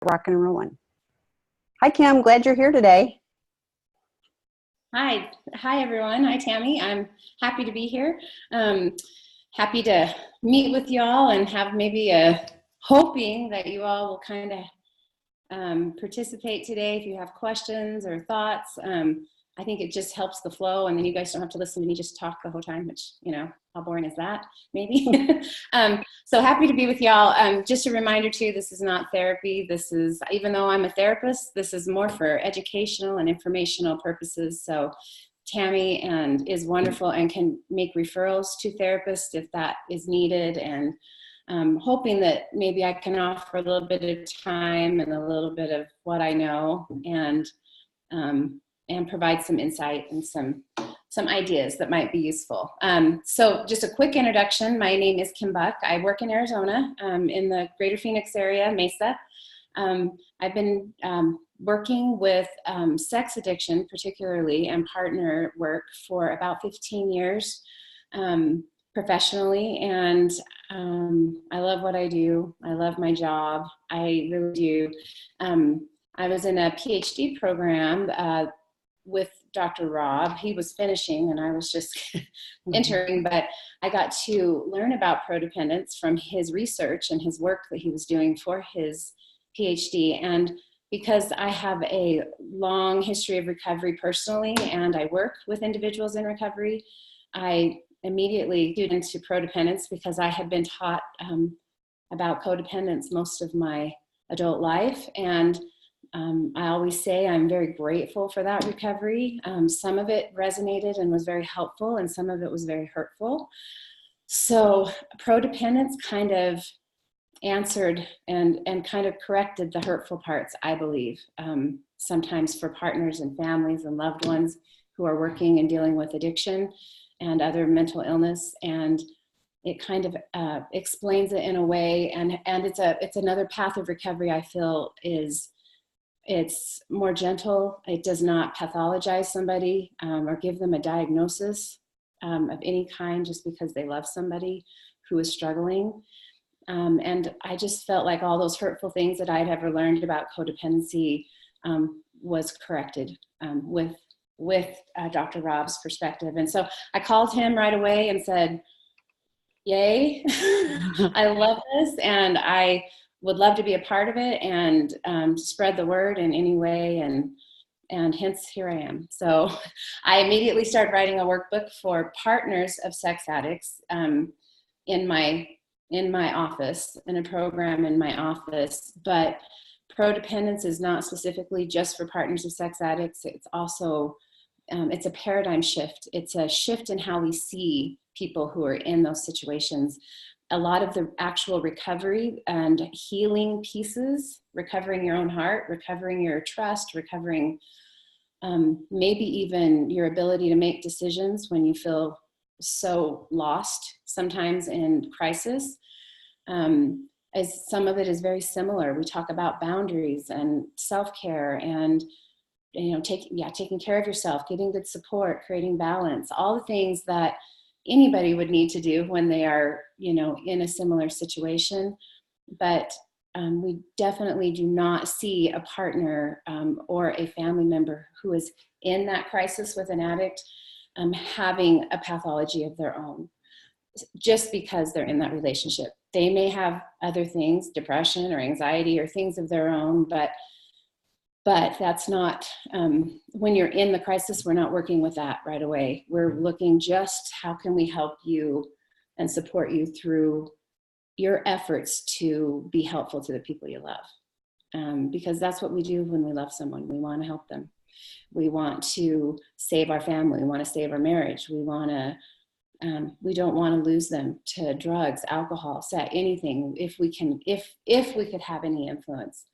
rocking and rolling. Hi, Kim. Glad you're here today. Hi everyone. Hi, Tammy. I'm happy to be here. Happy to meet with y'all and have maybe hoping that you all will kind of participate today if you have questions or thoughts. I think it just helps the flow, and then you guys don't have to listen to me just talk the whole time, which, you know, how boring is that, maybe? So happy to be with y'all. Just a reminder too, this is not therapy. This is, even though I'm a therapist, this is more for educational and informational purposes. So Tammy is wonderful and can make referrals to therapists if that is needed, and hoping that maybe I can offer a little bit of time and a little bit of what I know, and provide some insight and some ideas that might be useful. So just a quick introduction. My name is Kim Buck. I work in Arizona, in the greater Phoenix area, Mesa. I've been working with sex addiction particularly, and partner work for about 15 years professionally, and I love what I do. I love my job. I really do. I was in a PhD program with Dr. Rob. He was finishing and I was just entering, but I got to learn about Prodependence from his research and his work that he was doing for his PhD. And because I have a long history of recovery personally, and I work with individuals in recovery, I immediately got into Prodependence because I had been taught about codependence most of my adult life. And I always say I'm very grateful for that recovery. Some of it resonated and was very helpful, and some of it was very hurtful. So Prodependence kind of answered and kind of corrected the hurtful parts, I believe, sometimes for partners and families and loved ones who are working and dealing with addiction and other mental illness. And it kind of explains it in a way, and it's another path of recovery I feel it's more gentle. It does not pathologize somebody or give them a diagnosis of any kind just because they love somebody who is struggling. And I just felt like all those hurtful things that I'd ever learned about codependency was corrected with Dr. Rob's perspective. And so I called him right away and said, yay, I love this, and I would love to be a part of it and spread the word in any way, and hence here I am. So I immediately started writing a workbook for partners of sex addicts in my office, in a program in my office. But Prodependence is not specifically just for partners of sex addicts. It's also it's a paradigm shift. It's a shift in how we see people who are in those situations. A lot of the actual recovery and healing pieces, recovering your own heart, recovering your trust, recovering maybe even your ability to make decisions when you feel so lost, sometimes in crisis. As some of it is very similar. We talk about boundaries and self-care and, you know, taking care of yourself, getting good support, creating balance, all the things that anybody would need to do when they are, you know, in a similar situation. But we definitely do not see a partner or a family member who is in that crisis with an addict having a pathology of their own just because they're in that relationship. They may have other things, depression or anxiety or things of their own, but that's not, when you're in the crisis, we're not working with that right away. We're looking just how can we help you and support you through your efforts to be helpful to the people you love. Because that's what we do when we love someone. We want to help them. We want to save our family. We want to save our marriage. We don't want to lose them to drugs, alcohol, sex, anything, if we could have any influence.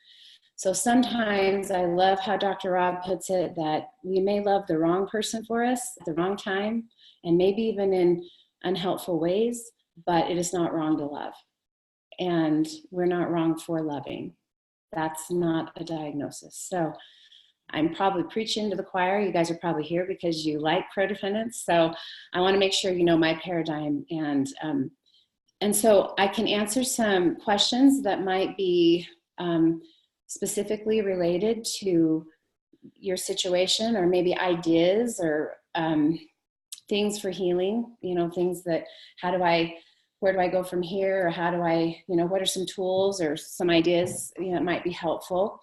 So sometimes I love how Dr. Rob puts it, that we may love the wrong person for us at the wrong time, and maybe even in unhelpful ways, but it is not wrong to love. And we're not wrong for loving. That's not a diagnosis. So I'm probably preaching to the choir. You guys are probably here because you like Prodependence. So I want to make sure you know my paradigm. And so I can answer some questions that might be specifically related to your situation, or maybe ideas or things for healing, things that, where do I go from here? Or how do I, what are some tools or some ideas, that might be helpful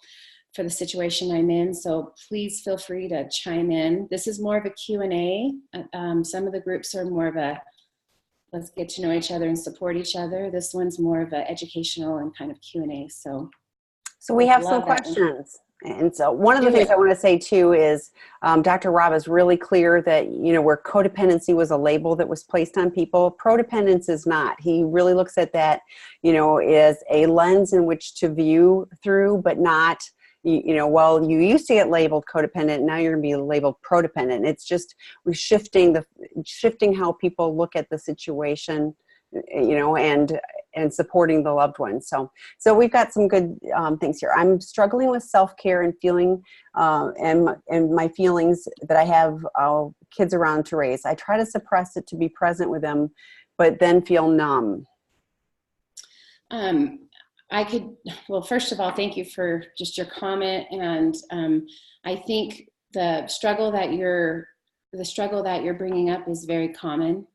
for the situation I'm in. So please feel free to chime in. This is more of a Q&A. Some of the groups are more of a, let's get to know each other and support each other. This one's more of an educational and kind of Q&A. So we have some questions. And so one of the things I want to say too is Dr. Rob is really clear that, where codependency was a label that was placed on people, prodependence is not. He really looks at that, as a lens in which to view through, but not, well, you used to get labeled codependent, now you're going to be labeled prodependent. It's just we're shifting how people look at the situation, and supporting the loved ones. So we've got some good things here. I'm struggling with self-care and feeling, and my feelings that I have kids around to raise. I try to suppress it to be present with them, but then feel numb. Well, first of all, thank you for just your comment. And I think the struggle that you're bringing up is very common.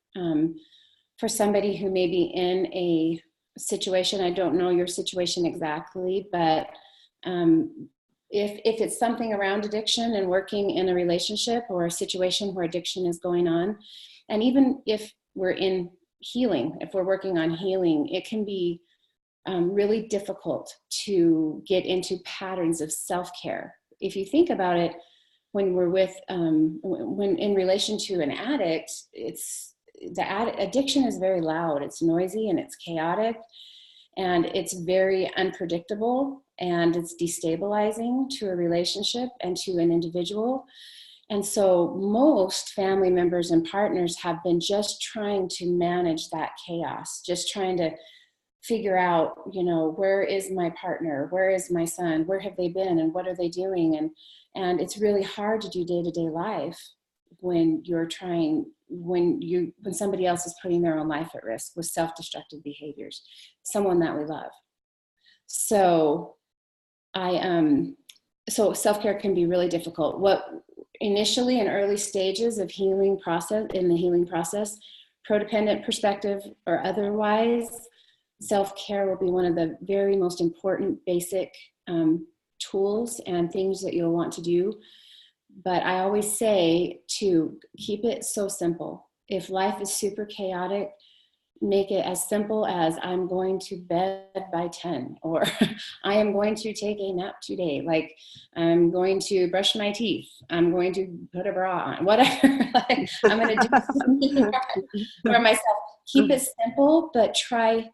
For somebody who may be in a situation, I don't know your situation exactly, but if it's something around addiction and working in a relationship or a situation where addiction is going on, and even if we're in healing, if we're working on healing, it can be really difficult to get into patterns of self-care. If you think about it, when we're with, when in relation to an addict, addiction is very loud, it's noisy, and it's chaotic, and it's very unpredictable, and it's destabilizing to a relationship and to an individual. And so most family members and partners have been just trying to manage that chaos, just trying to figure out, where is my partner? Where is my son? Where have they been? And what are they doing? And it's really hard to do day-to-day life when when somebody else is putting their own life at risk with self-destructive behaviors, someone that we love. So so self-care can be really difficult. What initially in early stages of in the healing process, prodependent perspective or otherwise, self-care will be one of the very most important basic tools and things that you'll want to do. But I always say to keep it so simple. If life is super chaotic, make it as simple as I'm going to bed by 10, or I am going to take a nap today. Like I'm going to brush my teeth. I'm going to put a bra on, whatever. Like, I'm going to do something for myself. Keep it simple, but try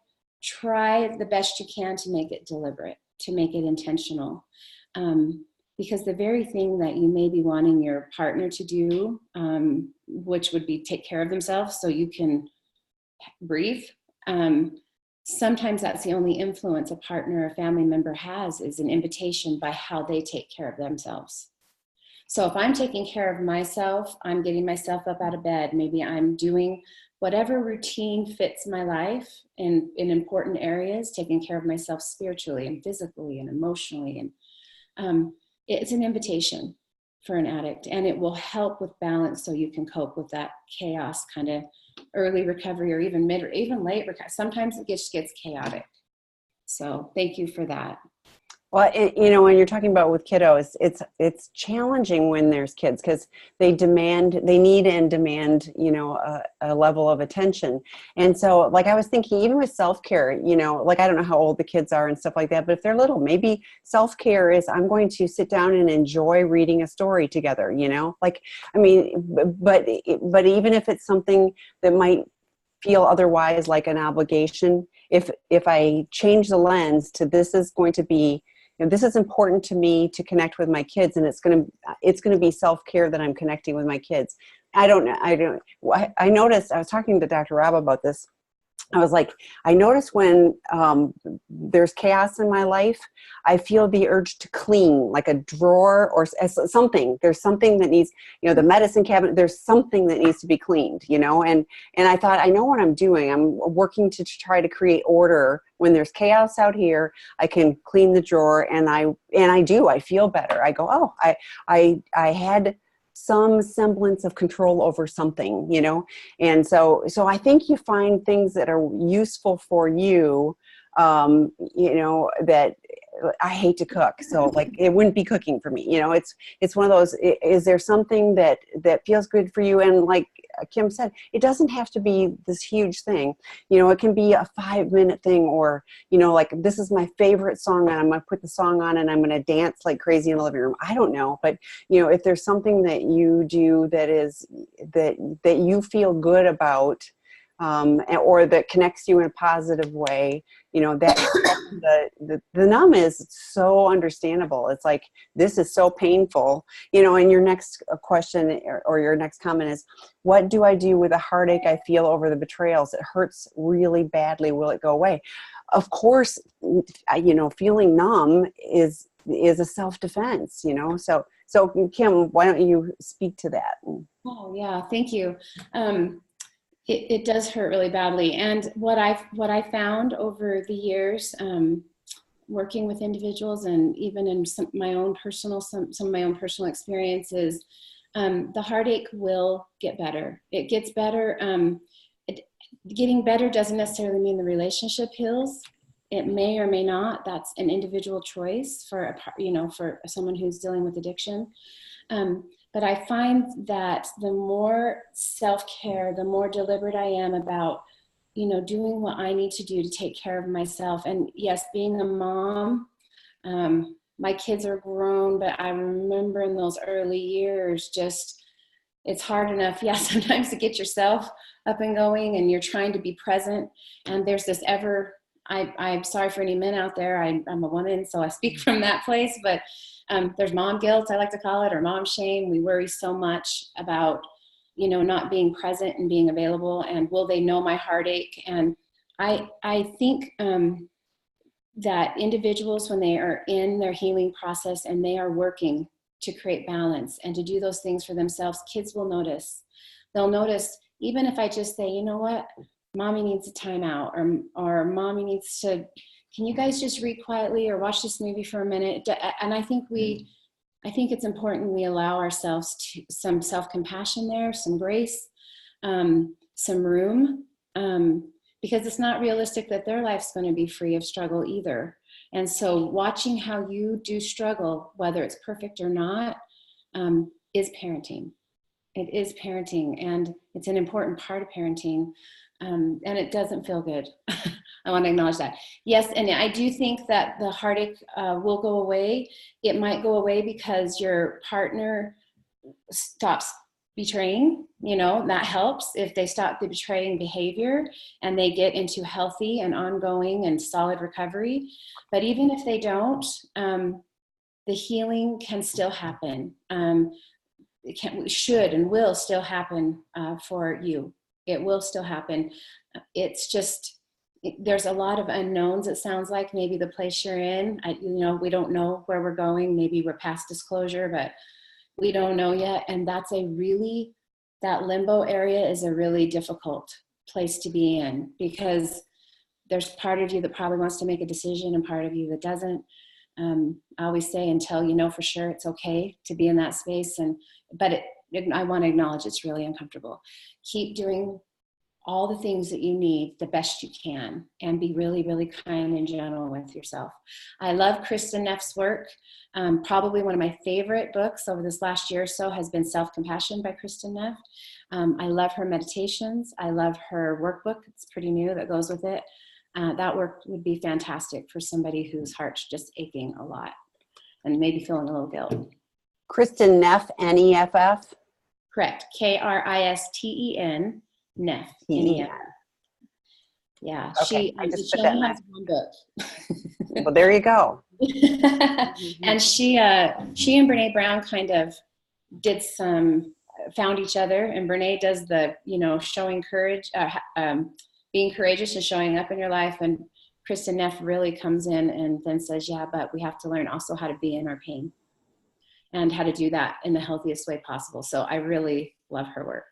the best you can to make it deliberate, to make it intentional. Because the very thing that you may be wanting your partner to do, which would be take care of themselves so you can breathe, sometimes that's the only influence a partner or family member has, is an invitation by how they take care of themselves. So if I'm taking care of myself, I'm getting myself up out of bed, maybe I'm doing whatever routine fits my life in important areas, taking care of myself spiritually and physically and emotionally, and it's an invitation for an addict, and it will help with balance so you can cope with that chaos, kind of early recovery, or even mid or even late recovery. Sometimes it just gets chaotic. So thank you for that. Well, when you're talking about with kiddos, it's challenging when there's kids, because they need and demand, a level of attention. And so, like, I was thinking, even with self-care, like, I don't know how old the kids are and stuff like that, but if they're little, maybe self-care is I'm going to sit down and enjoy reading a story together, like, I mean, but even if it's something that might feel otherwise like an obligation, if I change the lens to this is going to be, this is important to me to connect with my kids, and it's going to be self-care that I'm connecting with my kids. I noticed, I was talking to Dr. Rob about this, I was like, I notice when there's chaos in my life, I feel the urge to clean, like a drawer or something. There's something that needs, the medicine cabinet, there's something that needs to be cleaned, and I thought, I know what I'm doing. I'm working to try to create order. When there's chaos out here, I can clean the drawer, and I do. I feel better. I go, oh, I had some semblance of control over something, and so I think you find things that are useful for you, that I hate to cook, so like it wouldn't be cooking for me. It's one of those. Is there something that feels good for you? And like Kim said, it doesn't have to be this huge thing. It can be a 5-minute thing, or like, this is my favorite song, and I'm gonna put the song on and I'm gonna dance like crazy in the living room. I don't know, but if there's something that you do that is that you feel good about, or that connects you in a positive way, that the numb is so understandable. It's like, this is so painful, and your next question or your next comment is, what do I do with the heartache I feel over the betrayals? It hurts really badly. Will it go away? Of course, feeling numb is a self-defense, so Kim, why don't you speak to that? Oh yeah, thank you. It does hurt really badly. And what I found over the years, working with individuals, and even in some of my own personal experiences, the heartache will get better. It gets better. Getting better doesn't necessarily mean the relationship heals. It may or may not. That's an individual choice for someone who's dealing with addiction. But I find that the more self-care, the more deliberate I am about, doing what I need to do to take care of myself. And yes, being a mom, my kids are grown, but I remember in those early years, it's hard enough, sometimes to get yourself up and going, and you're trying to be present. And there's this I'm sorry for any men out there. I'm a woman, so I speak from that place, but there's mom guilt, I like to call it, or mom shame. We worry so much about, not being present and being available, and will they know my heartache? And I think that individuals, when they are in their healing process and they are working to create balance and to do those things for themselves, kids will notice. They'll notice, even if I just say, you know what, mommy needs a timeout, or mommy needs to, can you guys just read quietly or watch this movie for a minute? And I think it's important we allow ourselves some self-compassion there, some grace, some room, because it's not realistic that their life's going to be free of struggle either. And so watching how you do struggle, whether it's perfect or not, is parenting. It is parenting, and it's an important part of parenting. And it doesn't feel good. I want to acknowledge that. Yes, and I do think that the heartache will go away. It might go away because your partner stops betraying, that helps if they stop the betraying behavior and they get into healthy and ongoing and solid recovery. But even if they don't, the healing can still happen. It should and will still happen for you. It will still happen. It's just, there's a lot of unknowns. It sounds like maybe the place you're in, we don't know where we're going. Maybe we're past disclosure, but we don't know yet. And that limbo area is a really difficult place to be in, because there's part of you that probably wants to make a decision and part of you that doesn't. I always say, until you know for sure, it's okay to be in that space. But I want to acknowledge it's really uncomfortable. Keep doing all the things that you need the best you can, and be really, really kind and gentle with yourself. I love Kristin Neff's work. Probably one of my favorite books over this last year or so has been Self-Compassion by Kristin Neff. I love her meditations. I love her workbook. It's pretty new that goes with it. That work would be fantastic for somebody whose heart's just aching a lot and maybe feeling a little guilt. Kristin Neff, Neff? Correct. Kristen, Neff. Neff. Yeah, okay, she only has one book. Well, there you go. And she and Brene Brown kind of found each other, and Brene does the, showing courage, being courageous and showing up in your life. And Kristin Neff really comes in and then says, yeah, but we have to learn also how to be in our pain and how to do that in the healthiest way possible. So I really love her work.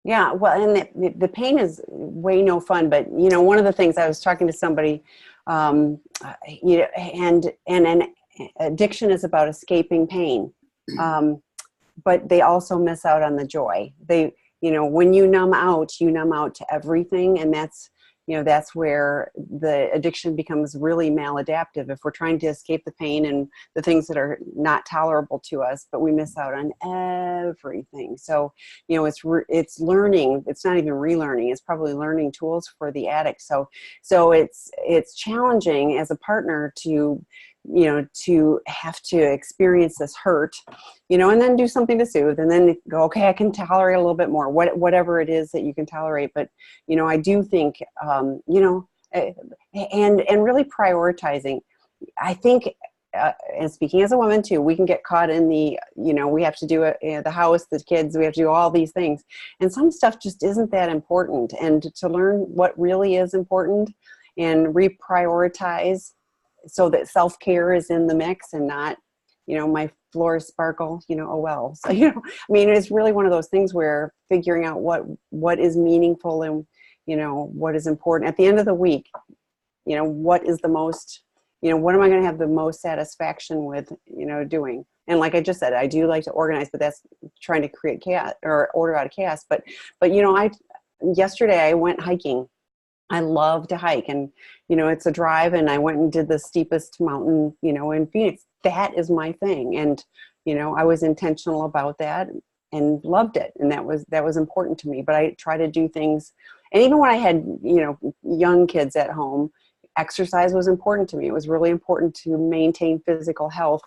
Yeah, well, and the pain is way no fun, but one of the things, I was talking to somebody, and an addiction is about escaping pain, but they also miss out on the joy. When you numb out to everything, and that's where the addiction becomes really maladaptive. If we're trying to escape the pain and the things that are not tolerable to us, but we miss out on everything. So, it's learning. It's not even relearning. It's probably learning tools for the addict. So it's challenging as a partner to have to experience this hurt, and then do something to soothe, and then go, okay, I can tolerate a little bit more, whatever it is that you can tolerate. But, I do think, and really prioritizing, I think, and speaking as a woman too, we can get caught in the, we have to do the house, the kids, we have to do all these things. And some stuff just isn't that important. And to learn what really is important and reprioritize, so that self-care is in the mix and not, my floors sparkle, oh well. So, it's really one of those things where figuring out what is meaningful and, what is important at the end of the week, what is the most, what am I going to have the most satisfaction with, doing? And like I just said, I do like to organize, but that's trying to create chaos or order out of chaos. But yesterday I went hiking. I love to hike, and, it's a drive, and I went and did the steepest mountain, in Phoenix. That is my thing. And, I was intentional about that and loved it. And that was important to me, but I try to do things. And even when I had, young kids at home, exercise was important to me. It was really important to maintain physical health.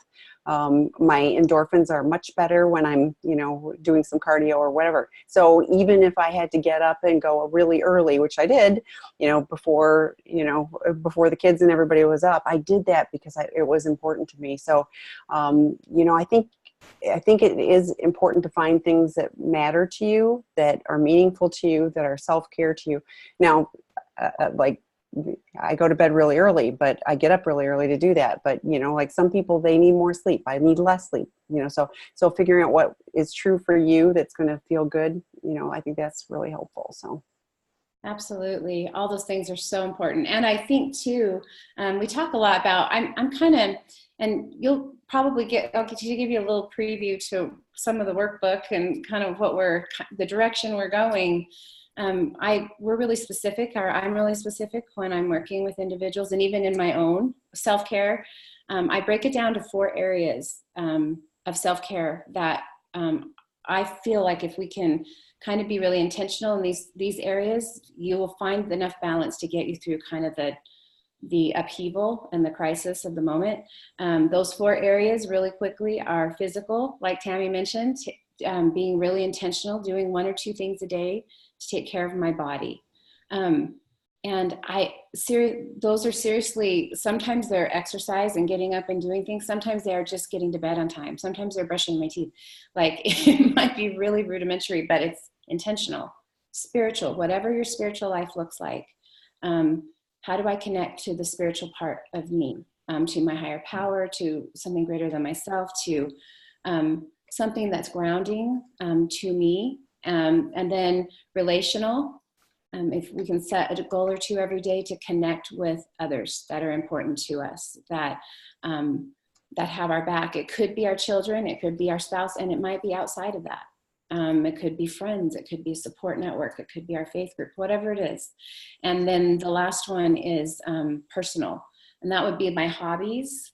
My endorphins are much better when I'm, doing some cardio or whatever. So even if I had to get up and go really early, which I did, before the kids and everybody was up, I did that because it was important to me. So, I think it is important to find things that matter to you, that are meaningful to you, that are self-care to you. Now, like, I go to bed really early, but I get up really early to do that. But, like some people, they need more sleep. I need less sleep, so figuring out what is true for you that's going to feel good, I think that's really helpful. So. Absolutely. All those things are so important. And I think too, we talk a lot about, I'm kind of, and you'll probably I'll get to give you a little preview to some of the workbook and kind of the direction we're going. We're really specific, or I'm really specific when I'm working with individuals, and even in my own self-care, I break it down to 4 areas of self-care that I feel like if we can kind of be really intentional in these areas, you will find enough balance to get you through kind of the upheaval and the crisis of the moment. Those 4 areas really quickly are physical, like Tammy mentioned, being really intentional, doing 1 or 2 things a day to take care of my body. And those are seriously, sometimes they're exercise and getting up and doing things. Sometimes they're just getting to bed on time. Sometimes they're brushing my teeth. Like, it might be really rudimentary, but it's intentional. Spiritual, whatever your spiritual life looks like. How do I connect to the spiritual part of me, to my higher power, to something greater than myself, to something that's grounding to me, and then relational. If we can set a goal or 2 every day to connect with others that are important to us, that have our back. It could be our children, it could be our spouse, and it might be outside of that. It could be friends, it could be a support network, it could be our faith group, whatever it is. And then the last one is personal, and that would be my hobbies,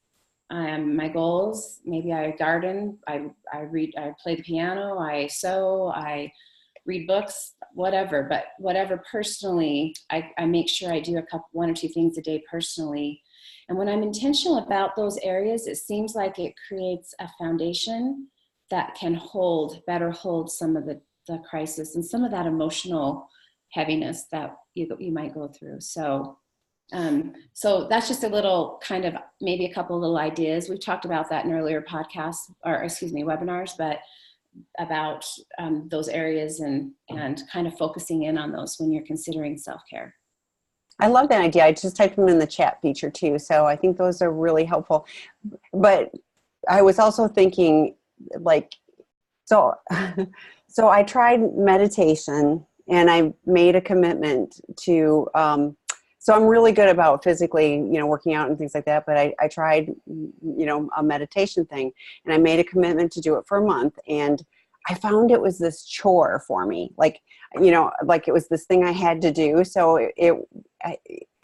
my goals. Maybe I garden, I read, I play the piano, I sew, I read books, whatever. But whatever personally, I make sure I do 1 or 2 things a day personally. And when I'm intentional about those areas, it seems like it creates a foundation that can better hold some of the crisis and some of that emotional heaviness that you might go through. So that's just a little kind of, maybe a couple of little ideas. We've talked about that in earlier podcasts, or excuse me, webinars, but about those areas and kind of focusing in on those when you're considering self-care. I love that idea. I just typed them in the chat feature too. So I think those are really helpful. But I was also thinking, like, so I tried meditation, and I made a commitment to, so I'm really good about physically, working out and things like that. But I tried, a meditation thing, and I made a commitment to do it for a month. And I found it was this chore for me. Like it was this thing I had to do. So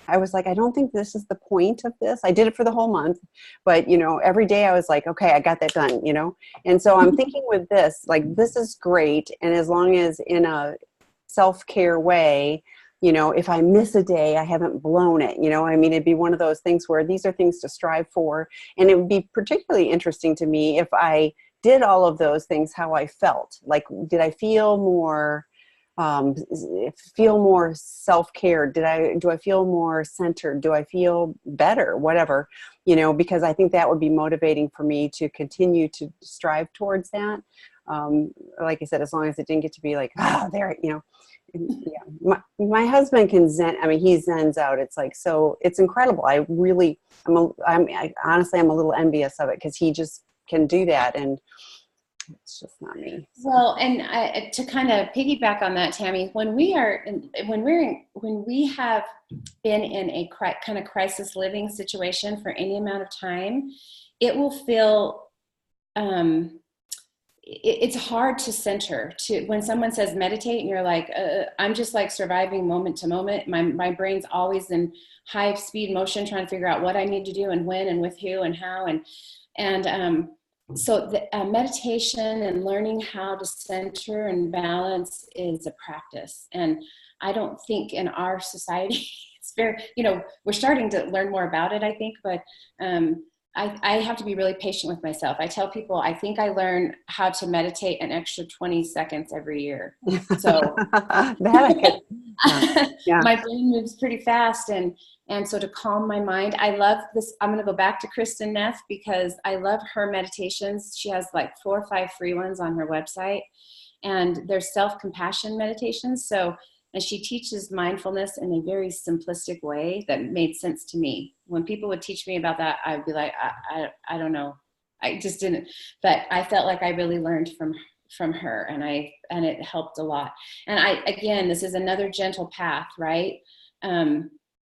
I was like, I don't think this is the point of this. I did it for the whole month, but every day I was like, okay, I got that done, And so I'm thinking with this, like, this is great. And as long as in a self-care way, if I miss a day, I haven't blown it, it'd be one of those things where these are things to strive for. And it would be particularly interesting to me if I did all of those things, how I felt. Like, did I feel more self-care? Do I feel more centered? Do I feel better? Whatever, because I think that would be motivating for me to continue to strive towards that. Like I said, as long as it didn't get to be like, there, yeah. My husband can zen. I mean, he zens out. It's like, so it's incredible. Honestly, I'm a little envious of it, because he just can do that, and it's just not me. So. Well, and to kind of piggyback on that, Tammy, when we have been in a kind of crisis living situation for any amount of time, it will feel it's hard to center. When someone says meditate, and you're like, I'm just like surviving moment to moment. My brain's always in high speed motion, trying to figure out what I need to do and when and with who and how so the meditation and learning how to center and balance is a practice. And I don't think in our society, it's very, we're starting to learn more about it, I think, but I have to be really patient with myself. I tell people, I think I learn how to meditate an extra 20 seconds every year. So that I could, yeah. My brain moves pretty fast. And so to calm my mind, I love this. I'm going to go back to Kristin Neff, because I love her meditations. She has like 4 or 5 free ones on her website, and they're self-compassion meditations. And she teaches mindfulness in a very simplistic way that made sense to me. When people would teach me about that, I'd be like, I don't know. I just didn't, but I felt like I really learned from her, and it helped a lot. And again, this is another gentle path, right?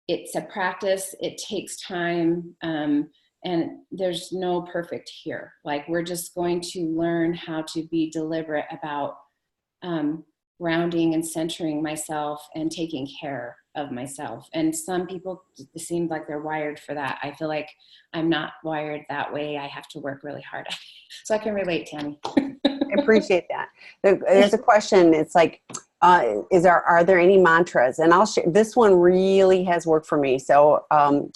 It's a practice. It takes time. And there's no perfect here. Like, we're just going to learn how to be deliberate about, grounding and centering myself and taking care of myself. And some people, it seems like they're wired for that. I feel like I'm not wired that way. I have to work really hard. So I can relate, Tammy. I appreciate that. There's a question. It's like, are there any mantras? And I'll share. This one really has worked for me. So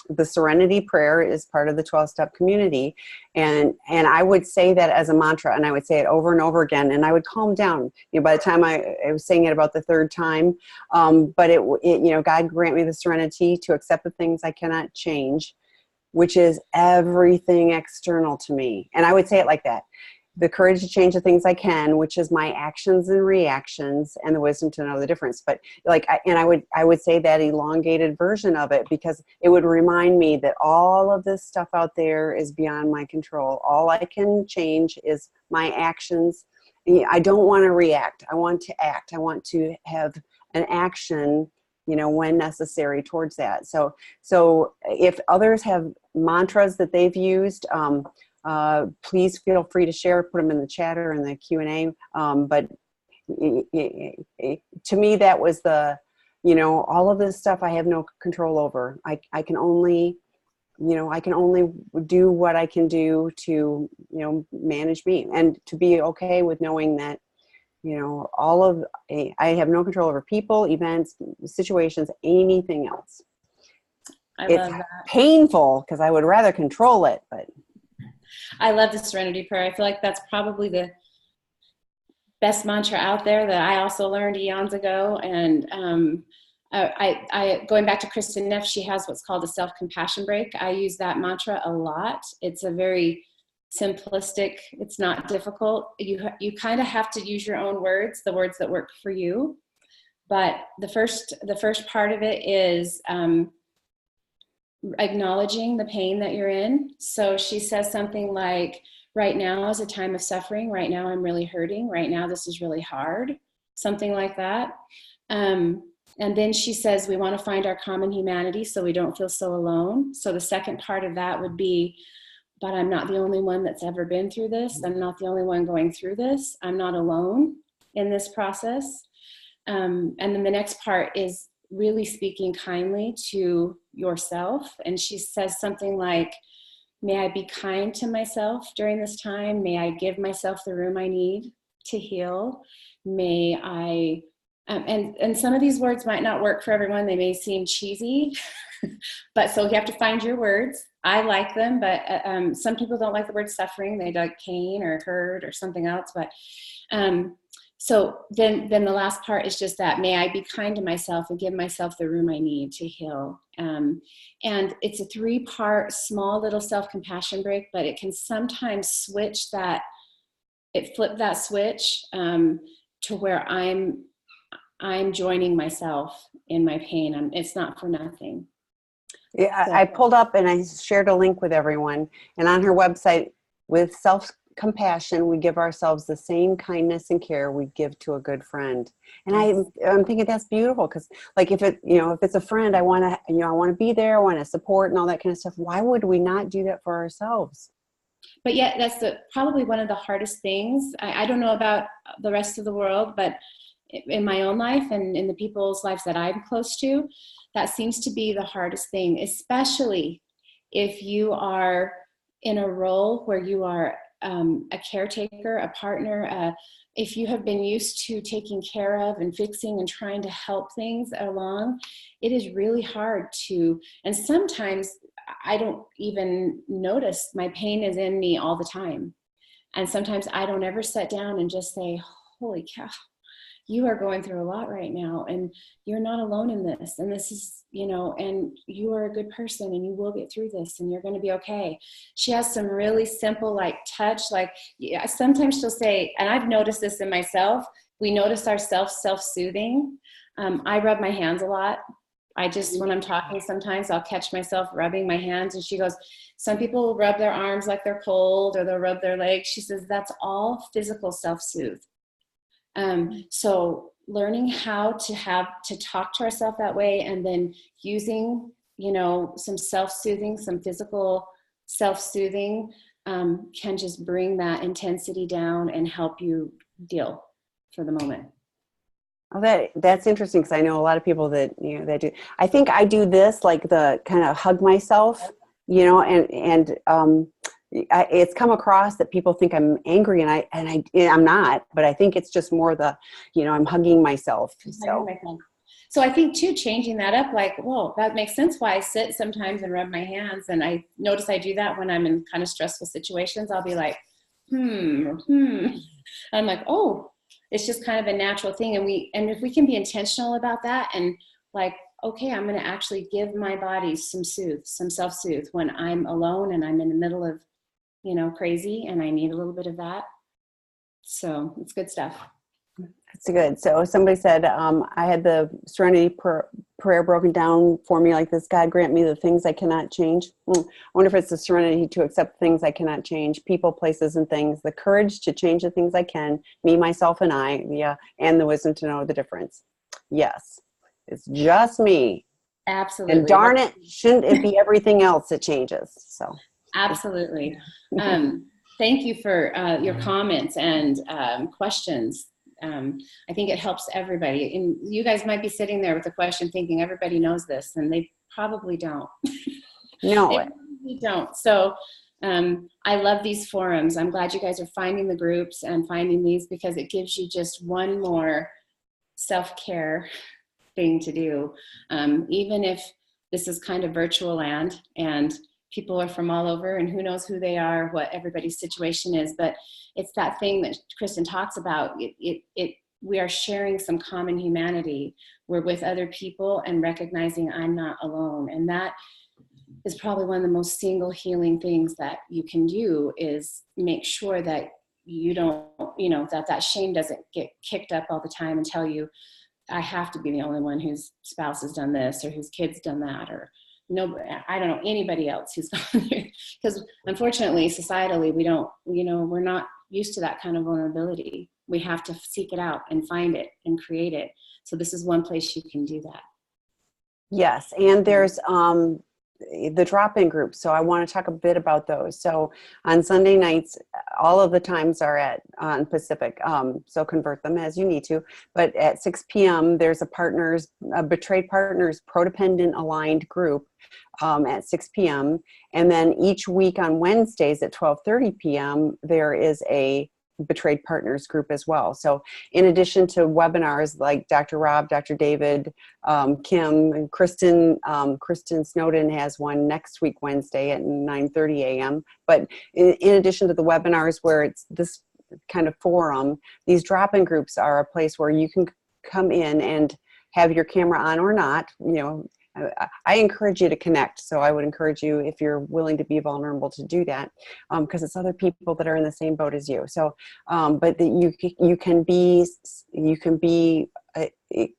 the Serenity Prayer is part of the 12-step community, and I would say that as a mantra, and I would say it over and over again, and I would calm down. By the time I was saying it about the 3rd time, but it God grant me the serenity to accept the things I cannot change, which is everything external to me. And I would say it like that. The courage to change the things I can, which is my actions and reactions, and the wisdom to know the difference. But I would say that elongated version of it, because it would remind me that all of this stuff out there is beyond my control. All I can change is my actions. I don't want to react. I want to act. I want to have an action, when necessary towards that. So if others have mantras that they've used, please feel free to share, put them in the chat or in the Q&A. But to me, that was all of this stuff I have no control over. I can only do what I can do to, manage me, and to be okay with knowing that, I have no control over people, events, situations, anything else. It's painful, because I would rather control it, but. I love the Serenity Prayer. I feel like that's probably the best mantra out there that I also learned eons ago. And I going back to Kristin Neff, she has what's called a self-compassion break. I use that mantra a lot. It's a very simplistic. It's not difficult. You kind of have to use your own words, the words that work for you. But the first part of it is acknowledging the pain that you're in. So she says something like, right now is a time of suffering. Right now I'm really hurting. Right now this is really hard. Something like that. And then she says, we want to find our common humanity so we don't feel so alone. So the second part of that would be, but I'm not the only one that's ever been through this. I'm not the only one going through this. I'm not alone in this process. And then the next part is really speaking kindly to yourself. And she says something like, may I be kind to myself during this time? May I give myself the room I need to heal? May I, and some of these words might not work for everyone. They may seem cheesy, but so you have to find your words. I like them, but some people don't like the word suffering. They like pain or hurt or something else. But so then the last part is just that, may I be kind to myself and give myself the room I need to heal. And it's a 3-part small little self-compassion break, but it can sometimes switch that, flip that switch to where I'm joining myself in my pain. It's not for nothing. Yeah, So. I pulled up and I shared a link with everyone. And on her website, with self-compassion, we give ourselves the same kindness and care we give to a good friend. And I'm thinking that's beautiful, because like if it's a friend, I want to be there, I want to support and all that kind of stuff. Why would we not do that for ourselves? But yet that's probably one of the hardest things. I don't know about the rest of the world, but in my own life and in the people's lives that I'm close to, that seems to be the hardest thing, especially if you are in a role where you are a caretaker, a partner, if you have been used to taking care of and fixing and trying to help things along, it is really hard to, and sometimes I don't even notice my pain is in me all the time. And sometimes I don't ever sit down and just say, holy cow, you are going through a lot right now, and you're not alone in this. And this is, and you are a good person, and you will get through this, and you're going to be okay. She has some really simple, touch, sometimes she'll say, and I've noticed this in myself, we notice ourselves self-soothing. I rub my hands a lot. When I'm talking, sometimes I'll catch myself rubbing my hands, and she goes, some people rub their arms like they're cold, or they'll rub their legs. She says, that's all physical self-soothe. So learning how to talk to ourselves that way, and then using, some self-soothing, some physical self-soothing, can just bring that intensity down and help you deal for the moment. Oh, that's interesting, because I know a lot of people that that do. I think I do this, like the kind of hug myself, and it's come across that people think I'm angry, and I'm not, but I think it's just more the, I'm hugging myself. So I think too, changing that up, whoa, that makes sense why I sit sometimes and rub my hands. And I notice I do that when I'm in kind of stressful situations. I'll be like, I'm like, oh, it's just kind of a natural thing. And if we can be intentional about that, and okay, I'm going to actually give my body some self-soothe when I'm alone and I'm in the middle of, crazy, and I need a little bit of that. So it's good stuff. That's good. So somebody said, I had the Serenity Prayer broken down for me like this: God grant me the things I cannot change. I wonder if it's the serenity to accept things I cannot change, people, places, and things, the courage to change the things I can, me, myself, and I, and the wisdom to know the difference. Yes, it's just me. Absolutely. And darn it, shouldn't it be everything else that changes? So. Absolutely. Thank you for your comments and questions. I think it helps everybody. And you guys might be sitting there with a question thinking everybody knows this, and they probably don't. No. They probably don't. So I love these forums. I'm glad you guys are finding the groups and finding these, because it gives you just one more self-care thing to do. Even if this is kind of virtual land and people are from all over, and who knows who they are, what everybody's situation is, but it's that thing that Kristin talks about. We are sharing some common humanity. We're with other people and recognizing I'm not alone. And is probably one of the most single healing things that you can do, is make sure that you don't, that shame doesn't get kicked up all the time and tell you, I have to be the only one whose spouse has done this or whose kid's done that, or no, I don't know anybody else who's gone there. Because unfortunately, societally, we don't, we're not used to that kind of vulnerability. We have to seek it out and find it and create it. So this is one place you can do that. Yes, and there's the drop-in groups. So I want to talk a bit about those. So on Sunday nights, all of the times are on Pacific. So convert them as you need to. But at 6 p.m., there's a Betrayed Partners Prodependent Aligned group at 6 p.m. And then each week on Wednesdays at 12:30 p.m., there is a Betrayed Partners group as well. So in addition to webinars like Dr. Rob, Dr. David, Kim, and Kristin, Kristin Snowden has one next week, Wednesday at 9:30 a.m. But in addition to the webinars where it's this kind of forum, these drop-in groups are a place where you can come in and have your camera on or not. I encourage you to connect. So I would encourage you, if you're willing to be vulnerable, to do that, because it's other people that are in the same boat as you. So, but you can be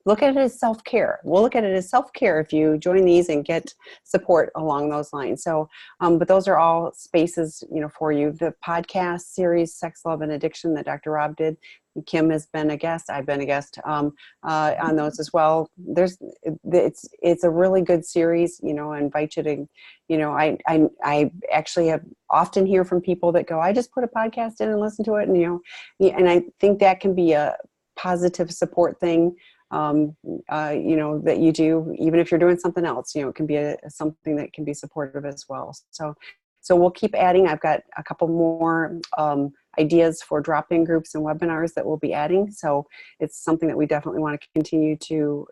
look at it as self-care. We'll look at it as self-care if you join these and get support along those lines. So, but those are all spaces, for you. The podcast series, Sex, Love, and Addiction, that Dr. Rob did. Kim has been a guest. I've been a guest on those as well. It's a really good series. I invite you to, I actually have often hear from people that go, I just put a podcast in and listen to it, and I think that can be a positive support thing. That you do, even if you're doing something else, it can be something that can be supportive as well. So we'll keep adding. I've got a couple more ideas for drop-in groups and webinars that we'll be adding. So it's something that we definitely want to continue to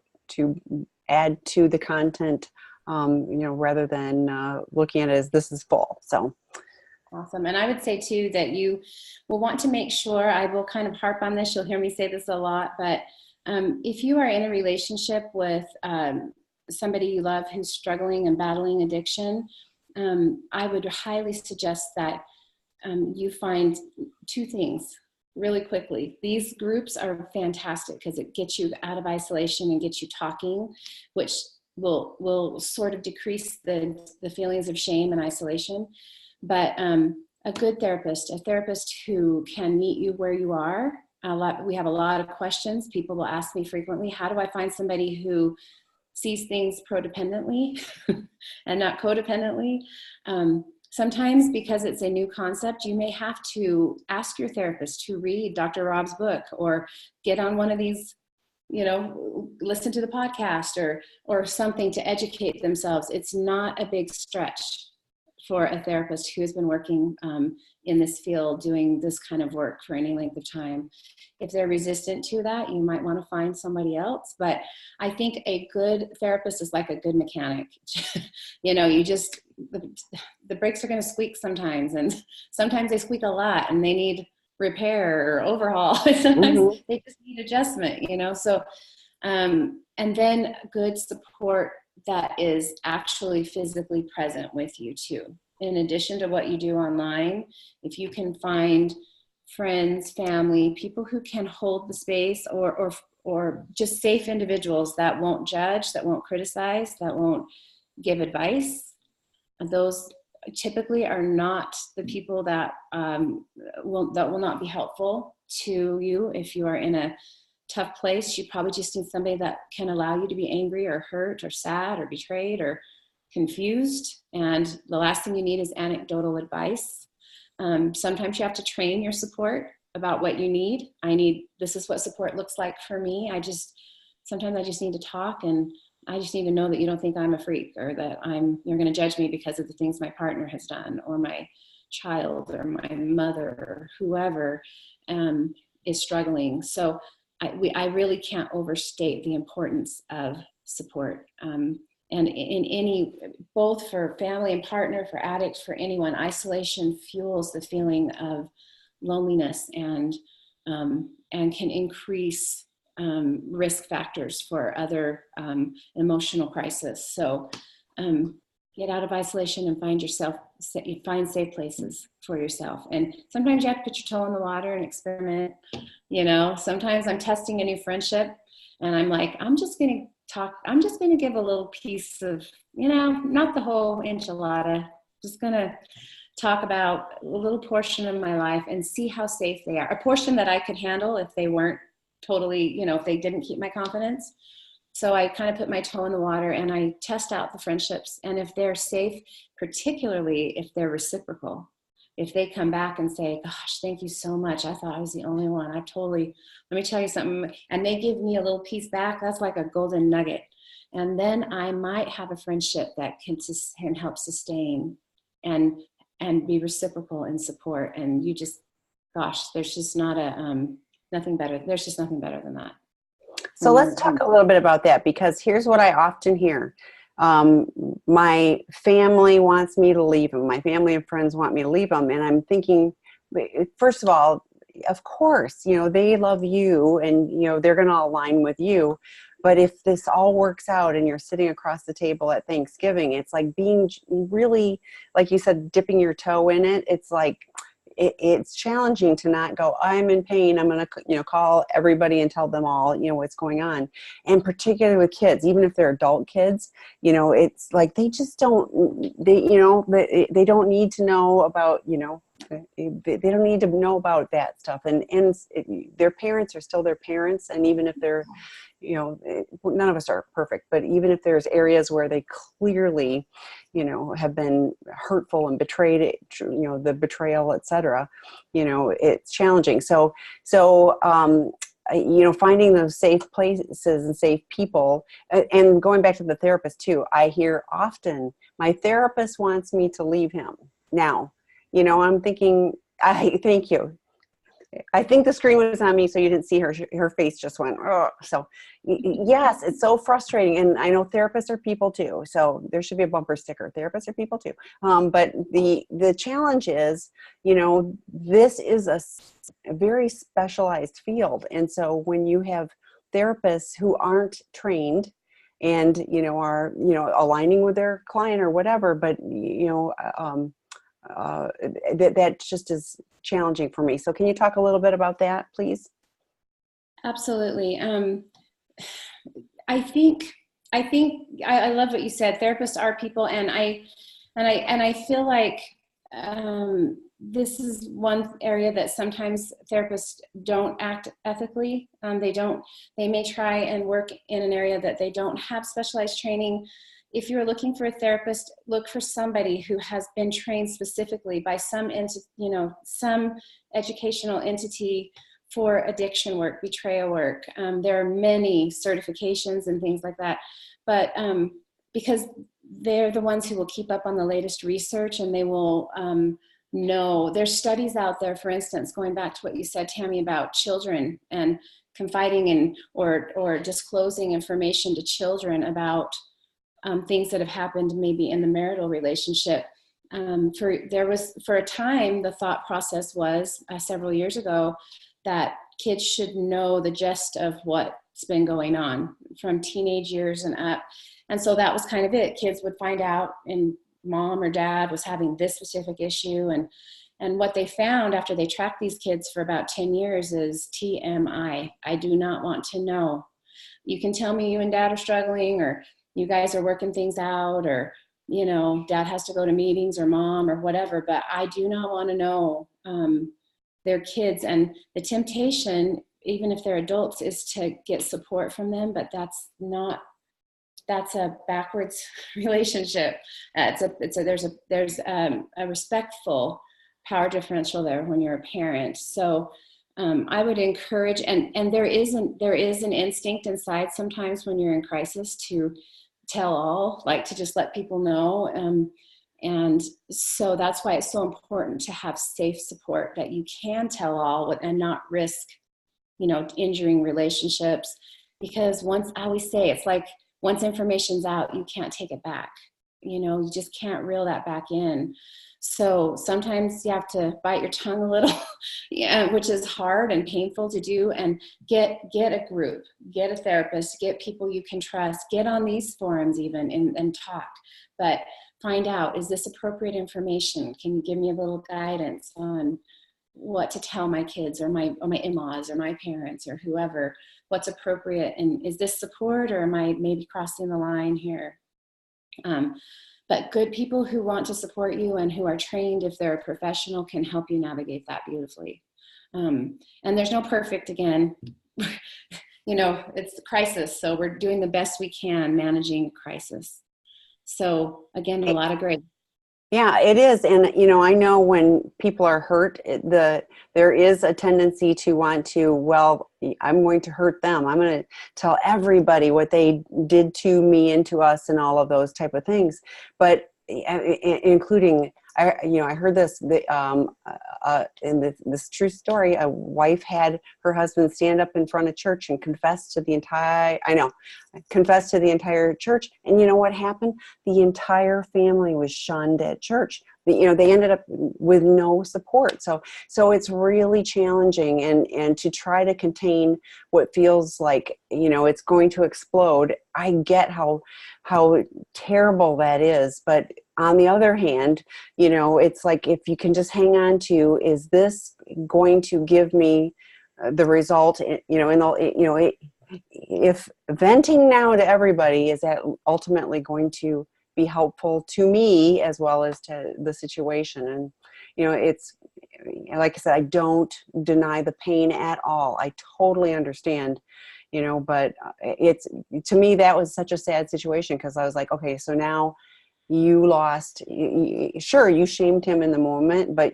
add to the content, rather than looking at it as this is full. So. Awesome. And I would say too, that you will want to make sure, I will kind of harp on this, you'll hear me say this a lot, but if you are in a relationship with somebody you love who's struggling and battling addiction, I would highly suggest that you find two things really quickly. These groups are fantastic because it gets you out of isolation and gets you talking, which will sort of decrease the feelings of shame and isolation. But a good therapist, a therapist who can meet you where you are. We have a lot of questions. People will ask me frequently, how do I find somebody who sees things prodependently and not codependently? Sometimes, because it's a new concept, you may have to ask your therapist to read Dr. Rob's book, or get on one of these, listen to the podcast or something to educate themselves. It's not a big stretch for a therapist who has been working in this field, doing this kind of work for any length of time. If they're resistant to that, you might want to find somebody else. But I think a good therapist is like a good mechanic. The brakes are going to squeak sometimes, and sometimes they squeak a lot and they need repair or overhaul. Sometimes they just need adjustment, So, and then good support that is actually physically present with you too. In addition to what you do online, if you can find friends, family, people who can hold the space, or just safe individuals that won't judge, that won't criticize, that won't give advice, those typically are not the people that will not be helpful to you if you are in a tough place. You probably just need somebody that can allow you to be angry or hurt or sad or betrayed or confused. And the last thing you need is anecdotal advice. Sometimes you have to train your support about what you need. This is what support looks like for me. Sometimes I just need to talk, and I just need to know that you don't think I'm a freak, or that you're going to judge me because of the things my partner has done, or my child, or my mother, or whoever is struggling. So I really can't overstate the importance of support. And both for family and partner, for addicts, for anyone, isolation fuels the feeling of loneliness and can increase risk factors for other emotional crisis. So get out of isolation and find safe places for yourself. And sometimes you have to put your toe in the water and experiment. Sometimes I'm testing a new friendship and I'm like, I'm just going to give a little piece of, not the whole enchilada, just going to talk about a little portion of my life and see how safe they are. A portion that I could handle if they weren't totally, if they didn't keep my confidence. So I kind of put my toe in the water and I test out the friendships. And if they're safe, particularly if they're reciprocal, if they come back and say, gosh, thank you so much. I thought I was the only one. Let me tell you something. And they give me a little piece back. That's like a golden nugget. And then I might have a friendship that can help sustain and be reciprocal in support. And there's just nothing better. There's just nothing better than that. So let's talk a little bit about that, because here's what I often hear. My family wants me to leave them. My family and friends want me to leave them. And I'm thinking, first of all, of course, they love you and, they're going to align with you. But if this all works out and you're sitting across the table at Thanksgiving, it's like being really, like you said, dipping your toe in it. It's like, it's challenging to not go, I'm in pain. I'm going to, call everybody and tell them all, what's going on. And particularly with kids, even if they're adult kids, it's like, they just don't, they don't need to know about, they don't need to know about that stuff. And their parents are still their parents. And even if they're, none of us are perfect, but even if there's areas where they clearly, have been hurtful and betrayed, the betrayal, et cetera, it's challenging. So, finding those safe places and safe people, and going back to the therapist too, I hear often, my therapist wants me to leave him. Now, I'm thinking, thank you. I think the screen was on me, so you didn't see her face just went, oh. So yes, it's so frustrating. And I know therapists are people too. So there should be a bumper sticker. Therapists are people too. But the challenge is, this is a very specialized field. And so when you have therapists who aren't trained and, are, aligning with their client or whatever, but, that just is challenging for me. So can you talk a little bit about that, please? Absolutely. I think I love what you said. Therapists are people, and I feel like this is one area that sometimes therapists don't act ethically. They may try and work in an area that they don't have specialized training. If you're looking for a therapist, look for somebody who has been trained specifically by some educational entity for addiction work, betrayal work. There are many certifications and things like that, but because they're the ones who will keep up on the latest research, and they will know. There's studies out there, for instance, going back to what you said, Tammy, about children and confiding in or disclosing information to children about things that have happened maybe in the marital relationship. For a time, the thought process was several years ago that kids should know the gist of what's been going on from teenage years and up. And so that was kind of it. Kids would find out and mom or dad was having this specific issue. And what they found after they tracked these kids for about 10 years is TMI. I do not want to know. You can tell me you and dad are struggling, or you guys are working things out, or, dad has to go to meetings or mom or whatever, but I do not want to know their kids. And the temptation, even if they're adults, is to get support from them, but that's a backwards relationship. There's a respectful power differential there when you're a parent. So I would encourage, and there is an instinct inside sometimes when you're in crisis to tell all, like to just let people know. And so that's why it's so important to have safe support that you can tell all and not risk, injuring relationships. Because I always say, it's like once information's out, you can't take it back. You just can't reel that back in. So sometimes you have to bite your tongue a little, which is hard and painful to do, and get a group, get a therapist, get people you can trust, get on these forums even and talk. But find out, is this appropriate information? Can you give me a little guidance on what to tell my kids or my in-laws or my parents or whoever, what's appropriate, and is this support, or am I maybe crossing the line here? But good people who want to support you and who are trained, if they're a professional, can help you navigate that beautifully. And there's no perfect, again, it's a crisis. So we're doing the best we can managing crisis. So again, a lot of grace. Yeah, it is. And, I know when people are hurt, there is a tendency to want to, well, I'm going to hurt them. I'm going to tell everybody what they did to me and to us and all of those type of things. But including, I heard this in this true story. A wife had her husband stand up in front of church and confess to the entire church. And you know what happened? The entire family was shunned at church. They ended up with no support. So it's really challenging, and to try to contain what feels like, it's going to explode. I get how terrible that is. But on the other hand, it's like, if you can just hang on to, is this going to give me the result, if venting now to everybody, is that ultimately going to be helpful to me as well as to the situation? And it's like I said, I don't deny the pain at all. I totally understand, but it's, to me, that was such a sad situation, because I was like, okay, so now you lost, sure, you shamed him in the moment, but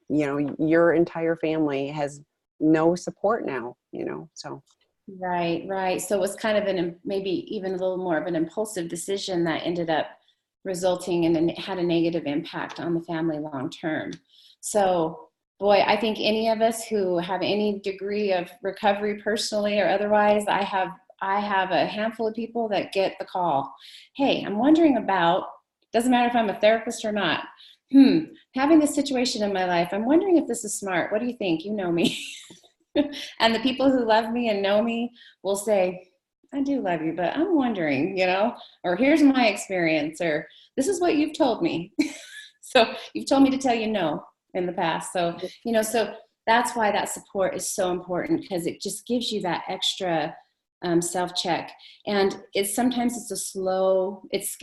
your entire family has no support now, so. Right. So it was kind of maybe even a little more of an impulsive decision that ended up resulting in and had a negative impact on the family long term. So, boy, I think any of us who have any degree of recovery personally or otherwise, I have a handful of people that get the call. Hey, I'm wondering about, doesn't matter if I'm a therapist or not, having this situation in my life. I'm wondering if this is smart. What do you think? You know me. And the people who love me and know me will say, I do love you, but I'm wondering, or here's my experience, or this is what you've told me. So you've told me to tell you no in the past. So, so that's why that support is so important, because it just gives you that extra self-check. And sometimes it's a slow, it's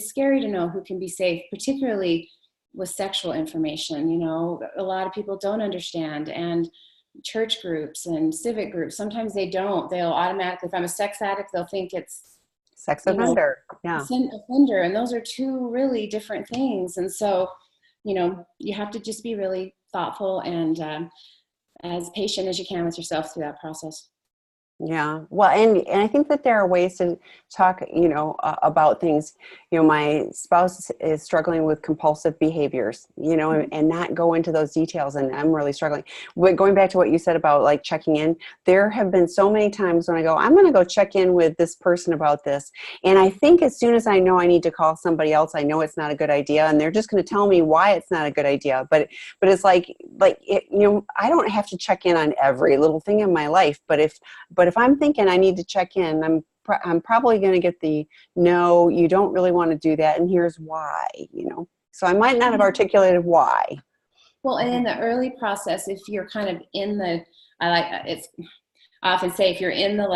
scary to know who can be safe, particularly with sexual information. A lot of people don't understand, and church groups and civic groups, sometimes they'll automatically, if I'm a sex addict, they'll think it's sex offender. Offender. And those are two really different things. And so, you have to just be really thoughtful and as patient as you can with yourself through that process. Yeah. Well, and I think that there are ways to talk, about things. My spouse is struggling with compulsive behaviors, and not go into those details. And I'm really struggling. But going back to what you said about like checking in, there have been so many times when I go, I'm going to go check in with this person about this. And I think as soon as I know I need to call somebody else, I know it's not a good idea. And they're just going to tell me why it's not a good idea. But it's like I don't have to check in on every little thing in my life. But if I'm thinking I need to check in, I'm probably going to get the, no, you don't really want to do that, and here's why, So I might not have articulated why. Well, and in the early process, if you're kind of in the, I often say, if you're in the,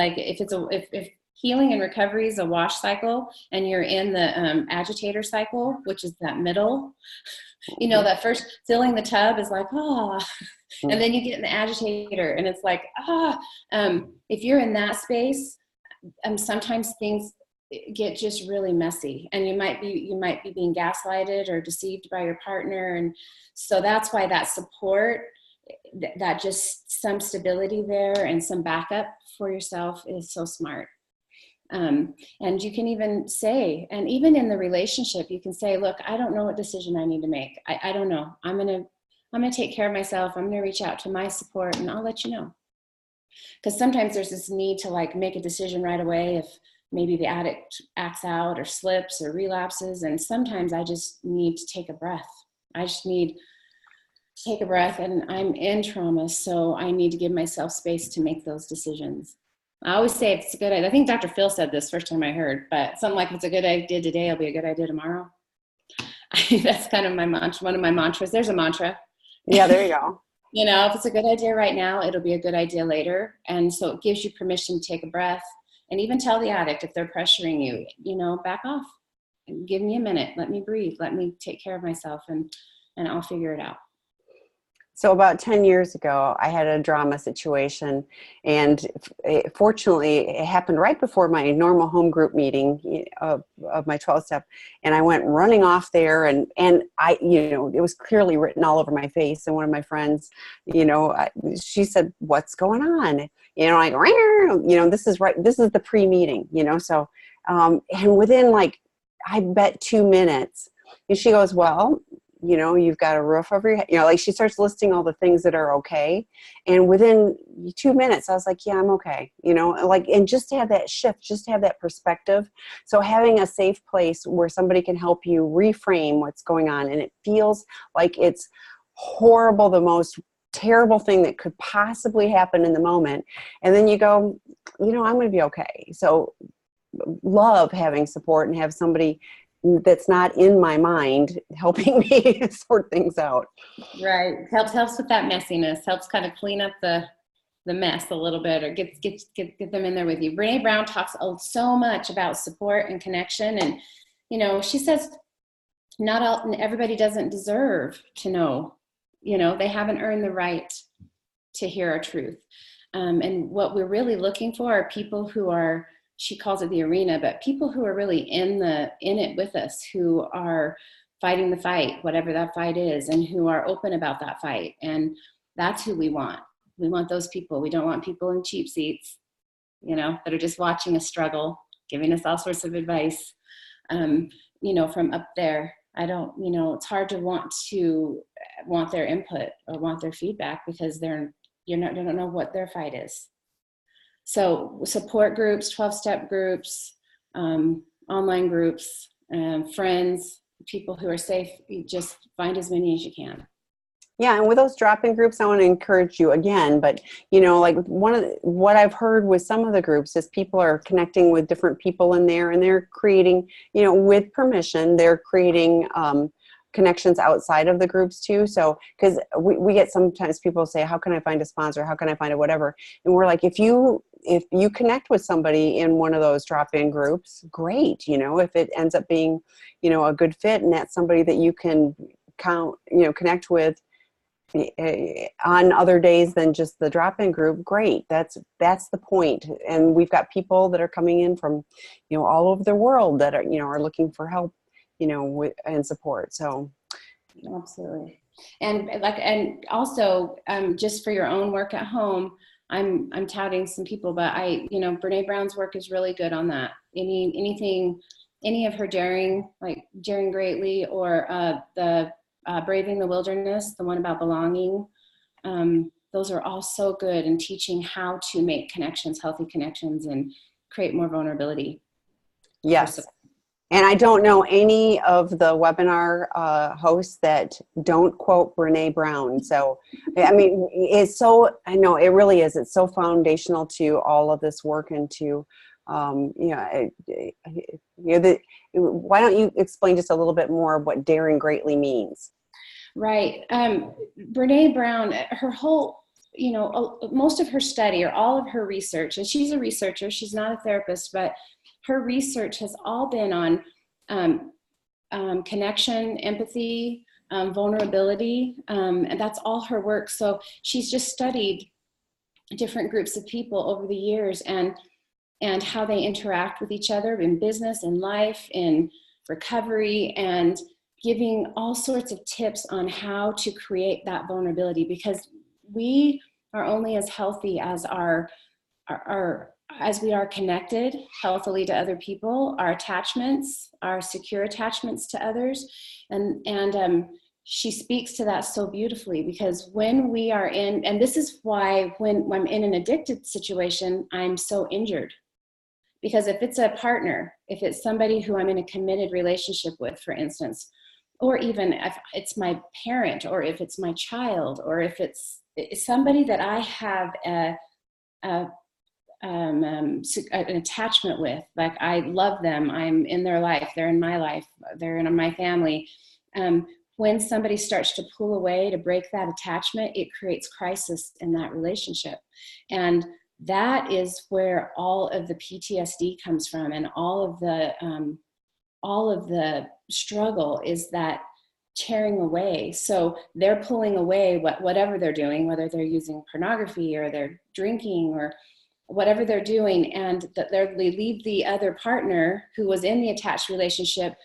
if healing and recovery is a wash cycle, and you're in the agitator cycle, which is that middle, that first filling the tub is like, and then you get in the agitator and it's like, if you're in that space, sometimes things get just really messy, and you might be being gaslighted or deceived by your partner. And so that's why that support, that just some stability there and some backup for yourself is so smart. And you can even say, and even in the relationship, you can say, look, I don't know what decision I need to make. I don't know. I'm going to take care of myself. I'm going to reach out to my support, and I'll let you know. Because sometimes there's this need to make a decision right away if maybe the addict acts out or slips or relapses. And sometimes I just need to take a breath. I just need to take a breath, and I'm in trauma, so I need to give myself space to make those decisions. I always say, if it's a good idea, I think Dr. Phil said this first time I heard, but something like, if it's a good idea today, it'll be a good idea tomorrow. That's kind of my mantra, one of my mantras. There's a mantra. Yeah, there you go. You know, if it's a good idea right now, it'll be a good idea later. And so it gives you permission to take a breath and even tell the addict if they're pressuring you, you know, back off. Give me a minute. Let me breathe. Let me take care of myself and I'll figure it out. So about 10 years ago, I had a drama situation, and fortunately, it happened right before my normal home group meeting of my 12-step, and I went running off there, and I, you know, it was clearly written all over my face, and one of my friends, you know, she said, "What's going on?" You know, like, you know, this is right, this is the pre-meeting, you know, so, and within, like, I bet 2 minutes, and she goes, "Well, you know, you've got a roof over your head," you know, like she starts listing all the things that are okay. And within 2 minutes, I was like, yeah, I'm okay. You know, like, and just to have that shift, just to have that perspective. So having a safe place where somebody can help you reframe what's going on. And it feels like it's horrible, the most terrible thing that could possibly happen in the moment. And then you go, you know, I'm going to be okay. So love having support and have somebody that's not in my mind helping me sort things out. Right. Helps with that messiness, helps kind of clean up the mess a little bit, or get them in there with you. Brene Brown talks so much about support and connection. And, you know, she says everybody doesn't deserve to know, you know, they haven't earned the right to hear our truth. And what we're really looking for are people who are, she calls it the arena, but people who are really in it with us, who are fighting the fight, whatever that fight is, and who are open about that fight. And that's who we want. We want those people. We don't want people in cheap seats, you know, that are just watching us struggle, giving us all sorts of advice, you know, from up there. I don't, you know, it's hard to want their input or want their feedback, because they don't know what their fight is. So support groups, 12-step groups, online groups, friends, people who are safe, you just find as many as you can. Yeah, and with those drop-in groups, I want to encourage you again, but, you know, like what I've heard with some of the groups is people are connecting with different people in there, and they're creating, you know, with permission, they're creating connections outside of the groups too. So, because we get sometimes people say, how can I find a sponsor? How can I find a whatever? And we're like, if you connect with somebody in one of those drop-in groups, great. You know, if it ends up being, you know, a good fit, and that's somebody that you can connect with on other days than just the drop-in group, great. That's the point. And we've got people that are coming in from, you know, all over the world that are, you know, are looking for help, you know, and support. So absolutely. And also just for your own work at home, I'm touting some people, but Brene Brown's work is really good on that. Any of her daring greatly, or the Braving the Wilderness, the one about belonging, those are all so good in teaching how to make connections, healthy connections, and create more vulnerability. Yes. And I don't know any of the webinar hosts that don't quote Brene Brown. So, I mean, I know it really is. It's so foundational to all of this work, and to, why don't you explain just a little bit more of what daring greatly means? Right. Brene Brown, her whole, most of her study, or all of her research, and she's a researcher, she's not a therapist, but her research has all been on connection, empathy, vulnerability, and that's all her work. So she's just studied different groups of people over the years, and how they interact with each other in business, in life, in recovery, and giving all sorts of tips on how to create that vulnerability, because we are only as healthy as as we are connected healthily to other people, our attachments, our secure attachments to others. And she speaks to that so beautifully, because when we are and this is why when I'm in an addicted situation, I'm so injured. Because if it's a partner, if it's somebody who I'm in a committed relationship with, for instance, or even if it's my parent, or if it's my child, or if it's somebody that I have an attachment with, like I love them, I'm in their life, they're in my life, they're in my family, When somebody starts to pull away to break that attachment, it creates crisis in that relationship. And that is where all of the PTSD comes from, and all of the struggle is that tearing away. So they're pulling away whatever they're doing, whether they're using pornography or they're drinking or whatever they're doing, and that they leave the other partner who was in the attached relationship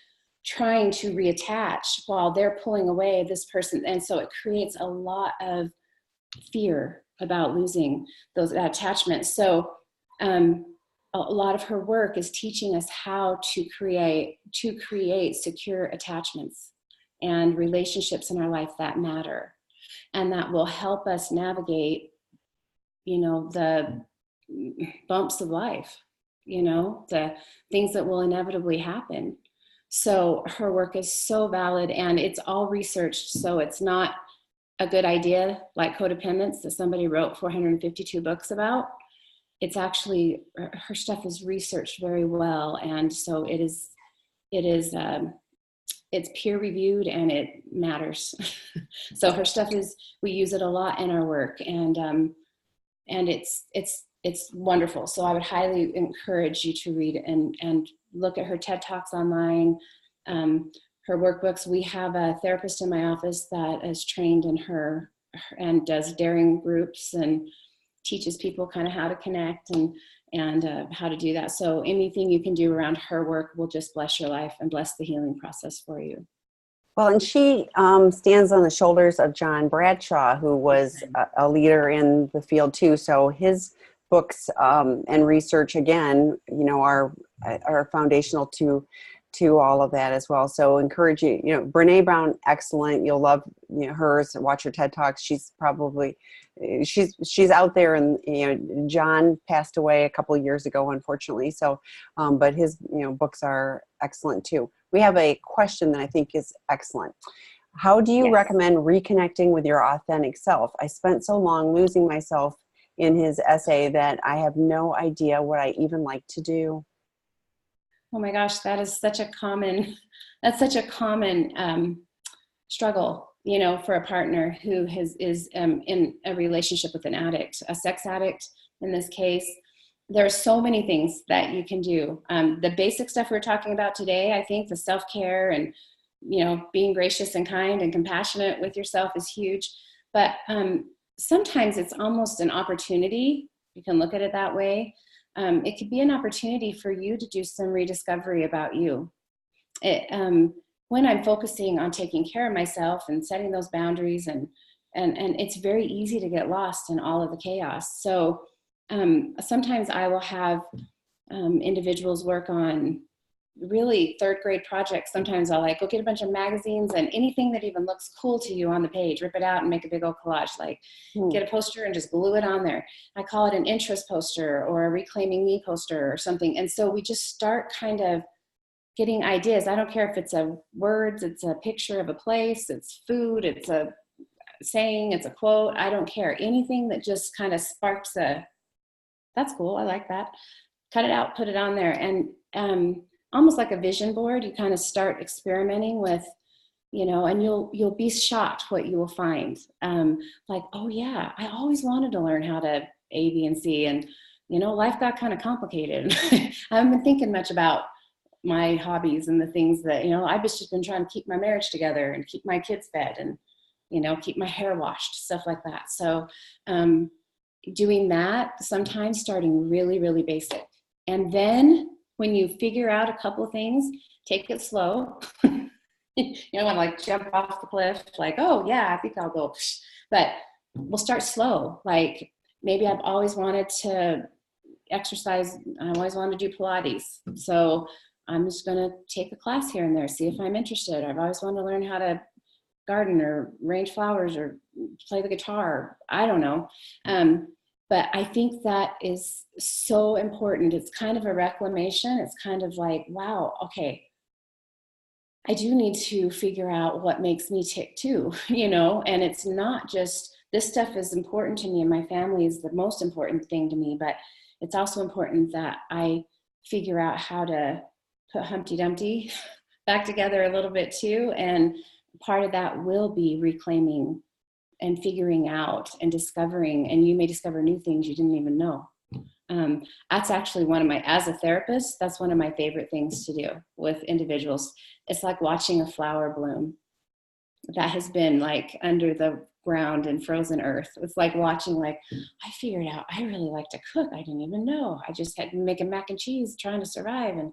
trying to reattach while they're pulling away this person. And so it creates a lot of fear about losing that attachment. So a lot of her work is teaching us how to create secure attachments and relationships in our life that matter, and that will help us navigate, the bumps of life, the things that will inevitably happen. So her work is so valid, and it's all researched. So it's not a good idea like Prodependence that somebody wrote 452 books about. It's actually, her stuff is researched very well. And so it's peer reviewed and it matters. So her stuff we use it a lot in our work, and it's wonderful. So I would highly encourage you to read and look at her TED Talks online, her workbooks. We have a therapist in my office that is trained in her and does daring groups and teaches people kind of how to connect and how to do that. So anything you can do around her work will just bless your life and bless the healing process for you. Well, and she stands on the shoulders of John Bradshaw, who was a leader in the field too. So his books and research, again, are foundational to all of that as well. So encourage you. Brene Brown, excellent. You'll love hers. Watch her TED Talks. She's out there, and John passed away a couple of years ago, unfortunately. So, but his books are excellent too. We have a question that I think is excellent. How do you recommend reconnecting with your authentic self? I spent so long losing myself in his essay that I have no idea what I even like to do. Oh my gosh, that's such a common struggle, for a partner who is in a relationship with an addict, a sex addict in this case. There are so many things that you can do. The basic stuff we're talking about today, I think the self-care and, being gracious and kind and compassionate with yourself is huge. But sometimes it's almost an opportunity. You can look at it that way. It could be an opportunity for you to do some rediscovery about you. When I'm focusing on taking care of myself and setting those boundaries, and it's very easy to get lost in all of the chaos. So sometimes I will have individuals work on really third grade projects. Sometimes I'll go get a bunch of magazines and anything that even looks cool to you on the page, rip it out and make a big old collage, get a poster and just glue it on there. I call it an interest poster or a reclaiming me poster or something. And so we just start kind of getting ideas. I don't care if it's words, it's a picture of a place, it's food, it's a saying, it's a quote. I don't care. Anything that just kind of sparks that's cool. I like that. Cut it out, put it on there. And almost like a vision board, you kind of start experimenting with, and you'll be shocked what you will find. Oh yeah, I always wanted to learn how to A, B, and C. And, life got kind of complicated. I haven't been thinking much about my hobbies and the things that, I've just been trying to keep my marriage together and keep my kids fed and, keep my hair washed, stuff like that. So doing that, sometimes starting really, really basic. And then when you figure out a couple of things, take it slow. You don't want to jump off the cliff, oh yeah, I think I'll go. But we'll start slow. Maybe I've always wanted to exercise. I always wanted to do Pilates. So I'm just going to take a class here and there, see if I'm interested. I've always wanted to learn how to garden or arrange flowers or play the guitar. I don't know. But I think that is so important. It's kind of a reclamation. It's kind of wow, okay, I do need to figure out what makes me tick too, and it's not just, this stuff is important to me and my family is the most important thing to me, but it's also important that I figure out how to put Humpty Dumpty back together a little bit too, and part of that will be reclaiming and figuring out and discovering, and you may discover new things you didn't even know. That's actually as a therapist, that's one of my favorite things to do with individuals. It's like watching a flower bloom that has been like under the ground and frozen earth. It's like watching, like, I figured out I really like to cook. I didn't even know. I just had been making mac and cheese trying to survive. And,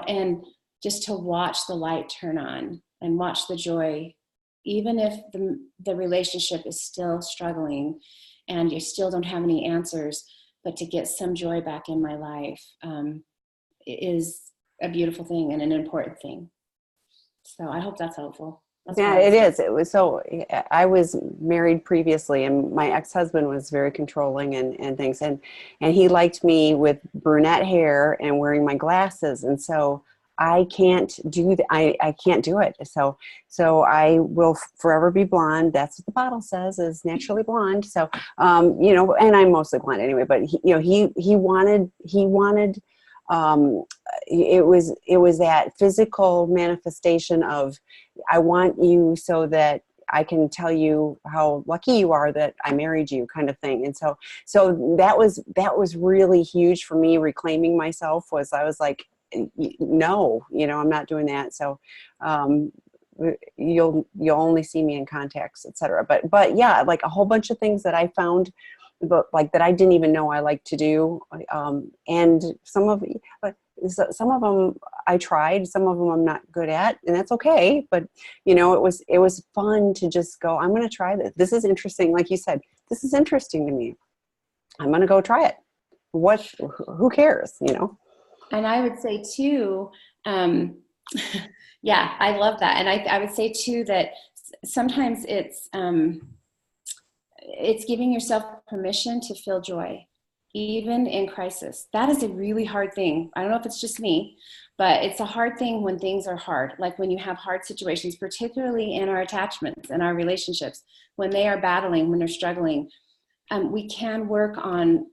and just to watch the light turn on and watch the joy, even if the relationship is still struggling and you still don't have any answers, but to get some joy back in my life is a beautiful thing and an important thing. So I hope that's helpful. Yeah, it is. It was I was married previously, and my ex-husband was very controlling and things. And he liked me with brunette hair and wearing my glasses. And so I can't do that. I can't do it. So I will forever be blonde. That's what the bottle says, is naturally blonde. So, and I'm mostly blonde anyway, but he wanted, it was that physical manifestation of, I want you so that I can tell you how lucky you are that I married you, kind of thing. And so that was really huge for me. Reclaiming myself I was like, no, I'm not doing that. So, you'll only see me in contacts, etc. But yeah, like a whole bunch of things that I found, but like that I didn't even know I like to do. And some of them I tried, some of them I'm not good at, and that's okay. But it was fun to just go, I'm going to try this. This is interesting. Like you said, this is interesting to me. I'm going to go try it. Who cares, And I would say too, yeah, I love that. And I would say too, that sometimes it's giving yourself permission to feel joy, even in crisis. That is a really hard thing. I don't know if it's just me, but it's a hard thing when things are hard. Like when you have hard situations, particularly in our attachments and our relationships, when they are battling, when they're struggling, we can work on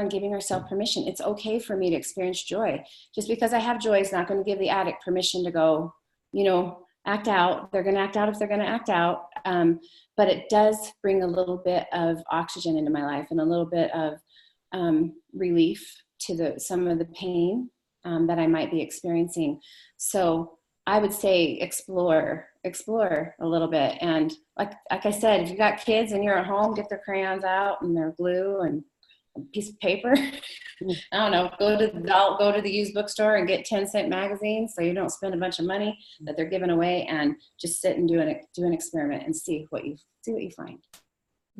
giving ourselves permission. It's okay for me to experience joy. Just because I have joy is not going to give the addict permission to go, act out. They're going to act out if they're going to act out. But it does bring a little bit of oxygen into my life and a little bit of relief to some of the pain that I might be experiencing. So I would say explore a little bit. And like I said, if you got kids and you're at home, get their crayons out and their glue and a piece of paper. I don't know, go to the used bookstore and get 10-cent magazines so you don't spend a bunch of money that they're giving away, and just sit and do an experiment and see what you find.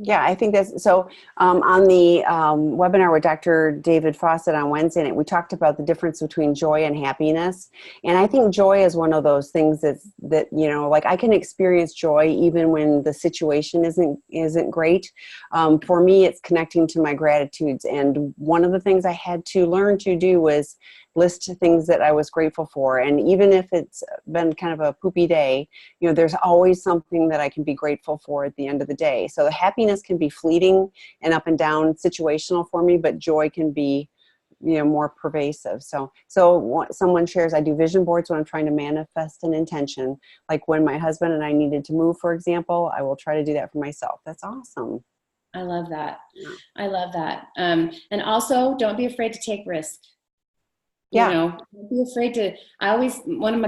Yeah, I think that's so. On the webinar with Dr. David Fawcett on Wednesday night, we talked about the difference between joy and happiness. And I think joy is one of those things that like I can experience joy even when the situation isn't great. For me, it's connecting to my gratitudes. And one of the things I had to learn to do was list things that I was grateful for. And even if it's been kind of a poopy day, there's always something that I can be grateful for at the end of the day. So the happiness can be fleeting and up and down situational for me, but joy can be, more pervasive. So someone shares, I do vision boards when I'm trying to manifest an intention. Like when my husband and I needed to move, for example, I will try to do that for myself. That's awesome. I love that. I love that. And also, don't be afraid to take risks. Don't be afraid to. I always, one of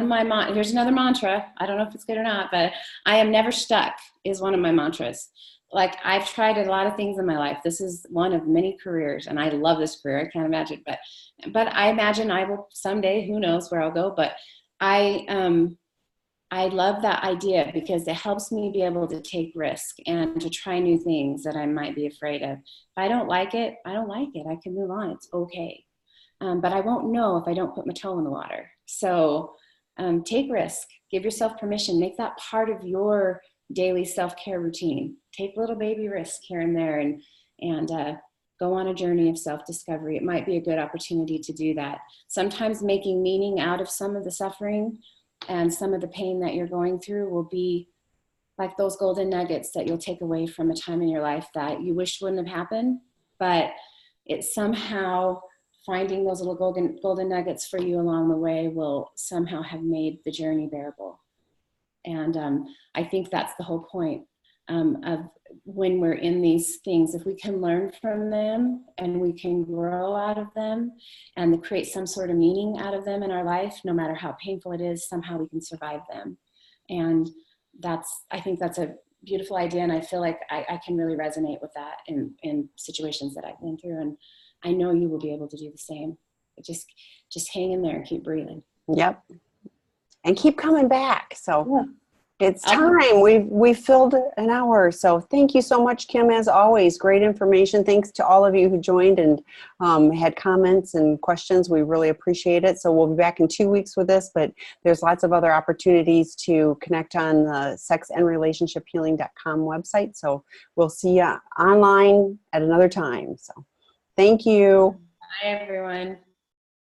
my here's another mantra. I don't know if it's good or not, but I am never stuck is one of my mantras. Like, I've tried a lot of things in my life. This is one of many careers, and I love this career. I can't imagine, but I imagine I will someday. Who knows where I'll go? But I love that idea because it helps me be able to take risk and to try new things that I might be afraid of. If I don't like it, I don't like it. I can move on. It's okay. But I won't know if I don't put my toe in the water. So take risk, give yourself permission, make that part of your daily self-care routine. Take little baby risks here and there and go on a journey of self-discovery. It might be a good opportunity to do that. Sometimes making meaning out of some of the suffering and some of the pain that you're going through will be like those golden nuggets that you'll take away from a time in your life that you wish wouldn't have happened, but it's somehow finding those little golden nuggets for you along the way will somehow have made the journey bearable. And I think that's the whole point of when we're in these things. If we can learn from them and we can grow out of them and create some sort of meaning out of them in our life, no matter how painful it is, somehow we can survive them. And I think that's a beautiful idea. And I feel like I can really resonate with that in situations that I've been through. And I know you will be able to do the same. Just hang in there and keep breathing. Yep. And keep coming back. So yeah. It's time. We've filled an hour. So thank you so much, Kim, as always. Great information. Thanks to all of you who joined and had comments and questions. We really appreciate it. So we'll be back in 2 weeks with this, but there's lots of other opportunities to connect on the sexandrelationshiphealing.com website. So we'll see you online at another time. So thank you. Bye, everyone.